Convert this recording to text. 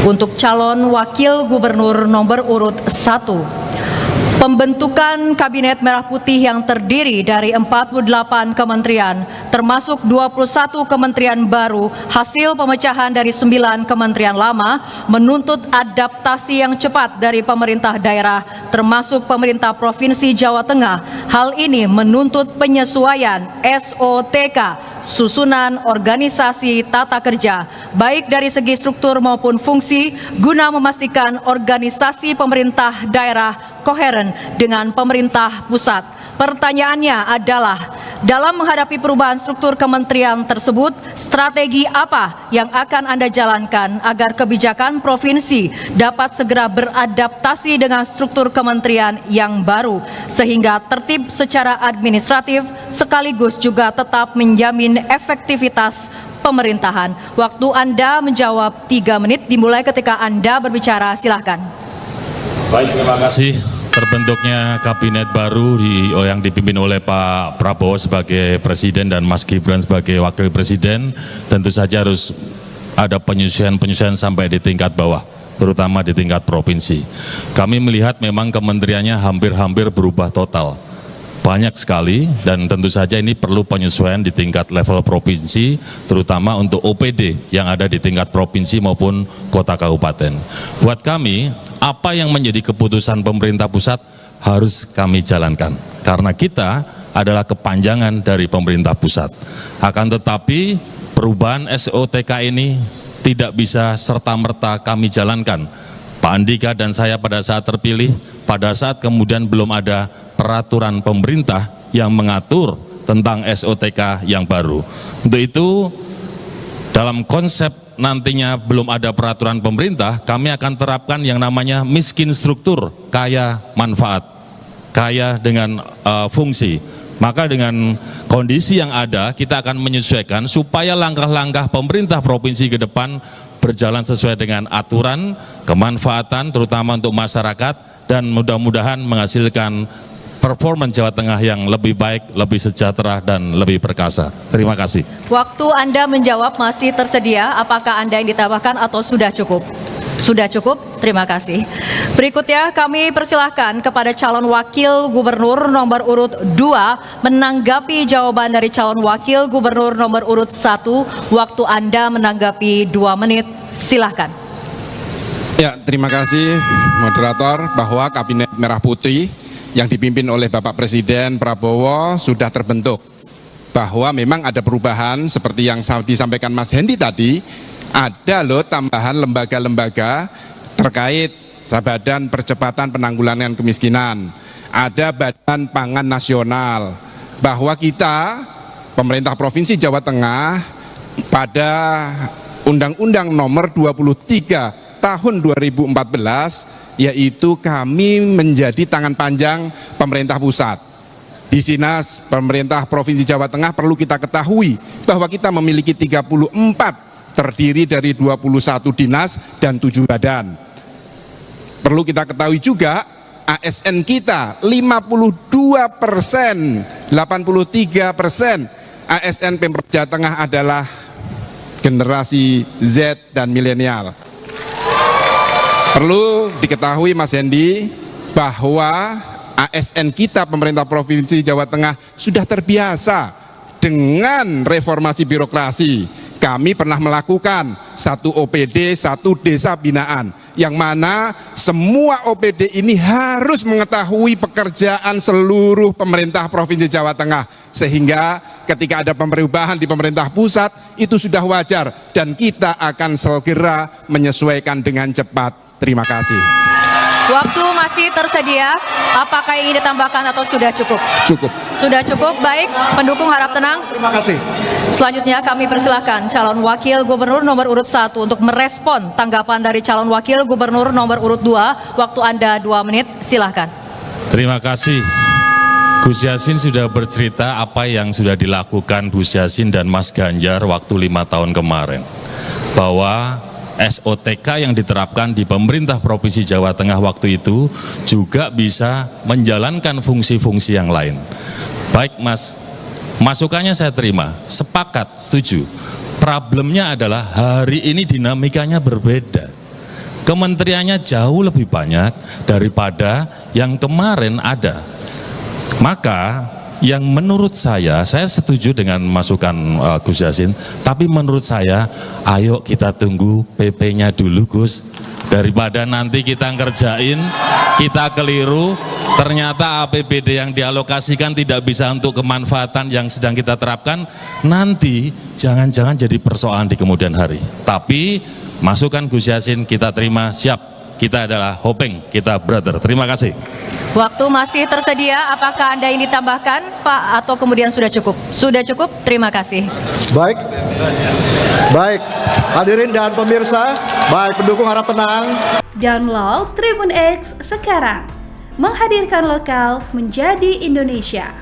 Untuk calon wakil gubernur nomor urut 1, pembentukan Kabinet Merah Putih yang terdiri dari 48 kementerian, termasuk 21 kementerian baru, hasil pemecahan dari 9 kementerian lama, menuntut adaptasi yang cepat dari pemerintah daerah, termasuk pemerintah Provinsi Jawa Tengah. Hal ini menuntut penyesuaian SOTK, susunan organisasi tata kerja, baik dari segi struktur maupun fungsi, guna memastikan organisasi pemerintah daerah koheren dengan pemerintah pusat. Pertanyaannya adalah, dalam menghadapi perubahan struktur kementerian tersebut, strategi apa yang akan Anda jalankan agar kebijakan provinsi dapat segera beradaptasi dengan struktur kementerian yang baru, sehingga tertib secara administratif sekaligus juga tetap menjamin efektivitas pemerintahan? Waktu Anda menjawab 3 menit dimulai ketika Anda berbicara, silahkan. Baik, terima kasih. Terbentuknya kabinet baru yang dipimpin oleh Pak Prabowo sebagai presiden dan Mas Gibran sebagai wakil presiden, tentu saja harus ada penyesuaian sampai di tingkat bawah, terutama di tingkat provinsi. Kami melihat memang kementeriannya hampir-hampir berubah total, banyak sekali, dan tentu saja ini perlu penyesuaian di tingkat level provinsi, terutama untuk OPD yang ada di tingkat provinsi maupun kota kabupaten. Buat kami, apa yang menjadi keputusan pemerintah pusat harus kami jalankan, karena kita adalah kepanjangan dari pemerintah pusat. Akan tetapi perubahan SOTK ini tidak bisa serta-merta kami jalankan. Pak Andika dan saya pada saat terpilih, pada saat kemudian belum ada peraturan pemerintah yang mengatur tentang SOTK yang baru. Untuk itu, dalam konsep nantinya belum ada peraturan pemerintah, kami akan terapkan yang namanya miskin struktur, kaya manfaat, kaya dengan fungsi. Maka dengan kondisi yang ada, kita akan menyesuaikan supaya langkah-langkah pemerintah provinsi ke depan berjalan sesuai dengan aturan, kemanfaatan, terutama untuk masyarakat, dan mudah-mudahan menghasilkan performance Jawa Tengah yang lebih baik, lebih sejahtera, dan lebih perkasa. Terima kasih. Waktu Anda menjawab masih tersedia, apakah Anda yang ditambahkan atau sudah cukup? Sudah cukup, terima kasih. Berikutnya kami persilahkan kepada calon wakil gubernur nomor urut 2 menanggapi jawaban dari calon wakil gubernur nomor urut 1. Waktu Anda menanggapi 2 menit, silahkan. Ya, terima kasih moderator, bahwa Kabinet Merah Putih yang dipimpin oleh Bapak Presiden Prabowo sudah terbentuk. Bahwa memang ada perubahan seperti yang disampaikan Mas Hendy tadi, ada loh tambahan lembaga-lembaga terkait Badan Percepatan Penanggulangan Kemiskinan, ada Badan Pangan Nasional, bahwa kita pemerintah Provinsi Jawa Tengah pada Undang-Undang Nomor 23 Tahun 2014, yaitu kami menjadi tangan panjang pemerintah pusat. Di Dinas pemerintah Provinsi Jawa Tengah perlu kita ketahui bahwa kita memiliki 34, terdiri dari 21 dinas dan 7 badan. Perlu kita ketahui juga ASN kita 52%, 83% ASN Pemprov Jawa Tengah adalah generasi Z dan milenial. Perlu diketahui Mas Hendy bahwa ASN kita pemerintah Provinsi Jawa Tengah sudah terbiasa dengan reformasi birokrasi. Kami pernah melakukan 1 OPD, 1 desa binaan, yang mana semua OPD ini harus mengetahui pekerjaan seluruh pemerintah Provinsi Jawa Tengah, sehingga ketika ada perubahan di pemerintah pusat itu sudah wajar dan kita akan segera menyesuaikan dengan cepat. Terima kasih. Waktu masih tersedia, apakah yang ingin ditambahkan atau sudah cukup? Cukup. Sudah cukup, baik. Pendukung harap tenang. Terima kasih. Selanjutnya kami persilahkan calon wakil gubernur nomor urut 1 untuk merespon tanggapan dari calon wakil gubernur nomor urut 2. Waktu Anda 2 menit, silahkan. Terima kasih. Gus Yassin sudah bercerita apa yang sudah dilakukan Gus Yassin dan Mas Ganjar waktu 5 tahun kemarin. Bahwa SOTK yang diterapkan di pemerintah Provinsi Jawa Tengah waktu itu juga bisa menjalankan fungsi-fungsi yang lain. Baik Mas, masukannya saya terima, sepakat, setuju. Problemnya adalah hari ini dinamikanya berbeda. kementeriannya jauh lebih banyak daripada yang kemarin ada. Maka yang menurut saya setuju dengan masukan Gus Yassin, tapi menurut saya ayo kita tunggu PP-nya dulu Gus, daripada nanti kita ngerjain, kita keliru, ternyata APBD yang dialokasikan tidak bisa untuk kemanfaatan yang sedang kita terapkan, nanti jangan-jangan jadi persoalan di kemudian hari. Tapi masukan Gus Yassin kita terima, siap, kita adalah hoping, kita brother. Terima kasih. Waktu masih tersedia, apakah Anda ingin ditambahkan Pak atau kemudian sudah cukup? Sudah cukup, terima kasih. Baik, hadirin dan pemirsa, baik pendukung harap tenang. Download Tribun X sekarang, menghadirkan lokal menjadi Indonesia.